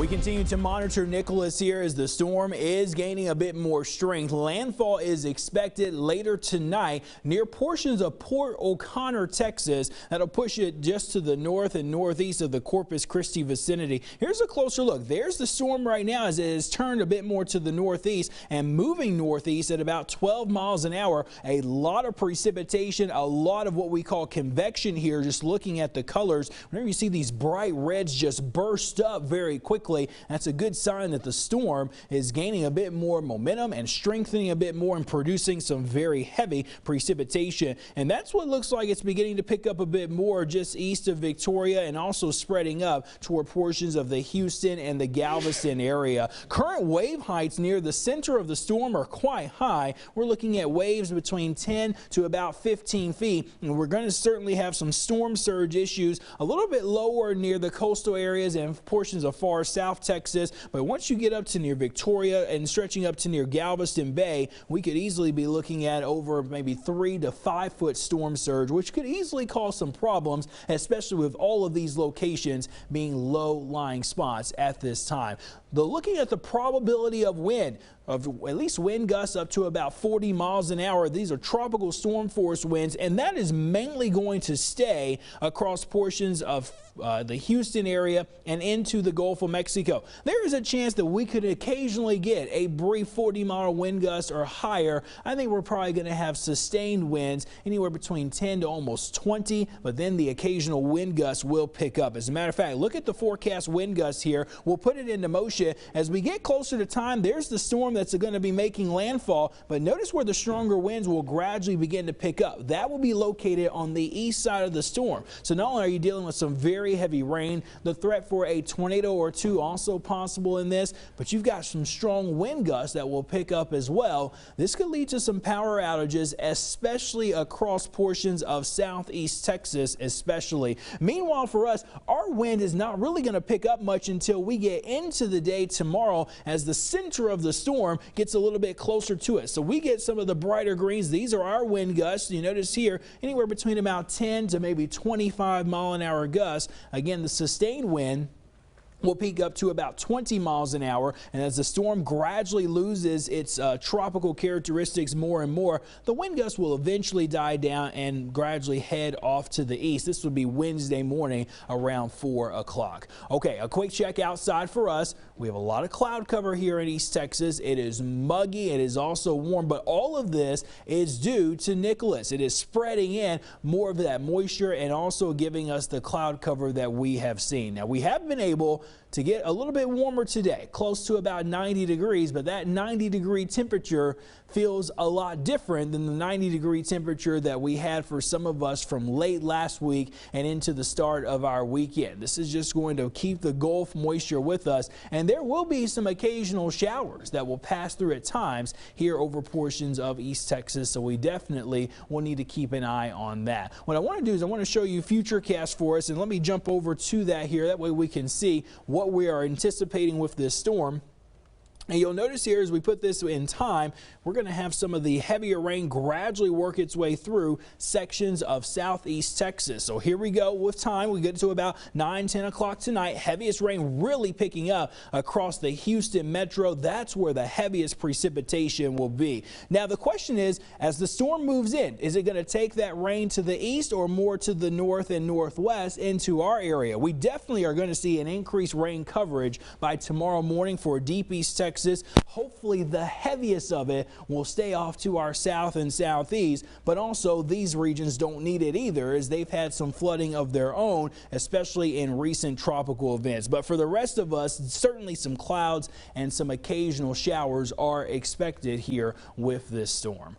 We continue to monitor Nicholas here as the storm is gaining a bit more strength. Landfall is expected later tonight near portions of Port O'Connor, Texas. That'll push it just to the north and northeast of the Corpus Christi vicinity. Here's a closer look. There's the storm right now as it has turned a bit more to the northeast and moving northeast at about 12 miles an hour. A lot of precipitation, a lot of what we call convection here. Just looking at the colors, whenever you see these bright reds just burst up very quickly, that's a good sign that the storm is gaining a bit more momentum and strengthening a bit more and producing some very heavy precipitation. And that's what looks like it's beginning to pick up a bit more just east of Victoria and also spreading up toward portions of the Houston and the Galveston area. Current wave heights near the center of the storm are quite high. We're looking at waves between 10 to about 15 feet, and we're going to certainly have some storm surge issues a little bit lower near the coastal areas and portions of far South Texas, but once you get up to near Victoria and stretching up to near Galveston Bay, we could easily be looking at over maybe 3 to 5 foot storm surge, which could easily cause some problems, especially with all of these locations being low-lying spots at this time. Looking at the probability of wind, of at least wind gusts up to about 40 miles an hour. These are tropical storm force winds, and that is mainly going to stay across portions of the Houston area and into the Gulf of Mexico. There is a chance that we could occasionally get a brief 40-mile wind gust or higher. I think we're probably going to have sustained winds anywhere between 10 to almost 20, but then the occasional wind gust will pick up. As a matter of fact, look at the forecast wind gusts here. We'll put it into motion. As we get closer to time, there's the storm that's going to be making landfall, but notice where the stronger winds will gradually begin to pick up. That will be located on the east side of the storm. So not only are you dealing with some very heavy rain, the threat for a tornado or two also possible in this, but you've got some strong wind gusts that will pick up as well. This could lead to some power outages, especially across portions of southeast Texas especially. Meanwhile, for us, our wind is not really going to pick up much until we get into the day tomorrow as the center of the storm gets a little bit closer to it. So we get some of the brighter greens. These are our wind gusts. You notice here anywhere between about 10 to maybe 25 mile an hour gusts. Again, the sustained wind will peak up to about 20 miles an hour, and as the storm gradually loses its tropical characteristics more and more, the wind gusts will eventually die down and gradually head off to the east. This would be Wednesday morning around 4 o'clock. Okay, a quick check outside for us. We have a lot of cloud cover here in East Texas. It is muggy. It is also warm, but all of this is due to Nicholas. It is spreading in more of that moisture and also giving us the cloud cover that we have seen. Now, we have been able to get a little bit warmer today, close to about 90 degrees, but that 90-degree temperature feels a lot different than the 90-degree temperature that we had for some of us from late last week and into the start of our weekend. This is just going to keep the Gulf moisture with us, and there will be some occasional showers that will pass through at times here over portions of East Texas, so we definitely will need to keep an eye on that. What I want to do is I want to show you FutureCast for us, and let me jump over to that here. That way we can see what we are anticipating with this storm. And you'll notice here as we put this in time, we're going to have some of the heavier rain gradually work its way through sections of southeast Texas. So here we go with time. We get to about 9-10 o'clock tonight. Heaviest rain really picking up across the Houston metro. That's where the heaviest precipitation will be. Now the question is, as the storm moves in, is it going to take that rain to the east or more to the north and northwest into our area? We definitely are going to see an increased rain coverage by tomorrow morning for deep East Texas. Hopefully the heaviest of it will stay off to our south and southeast, but also these regions don't need it either as they've had some flooding of their own, especially in recent tropical events. But for the rest of us, certainly some clouds and some occasional showers are expected here with this storm.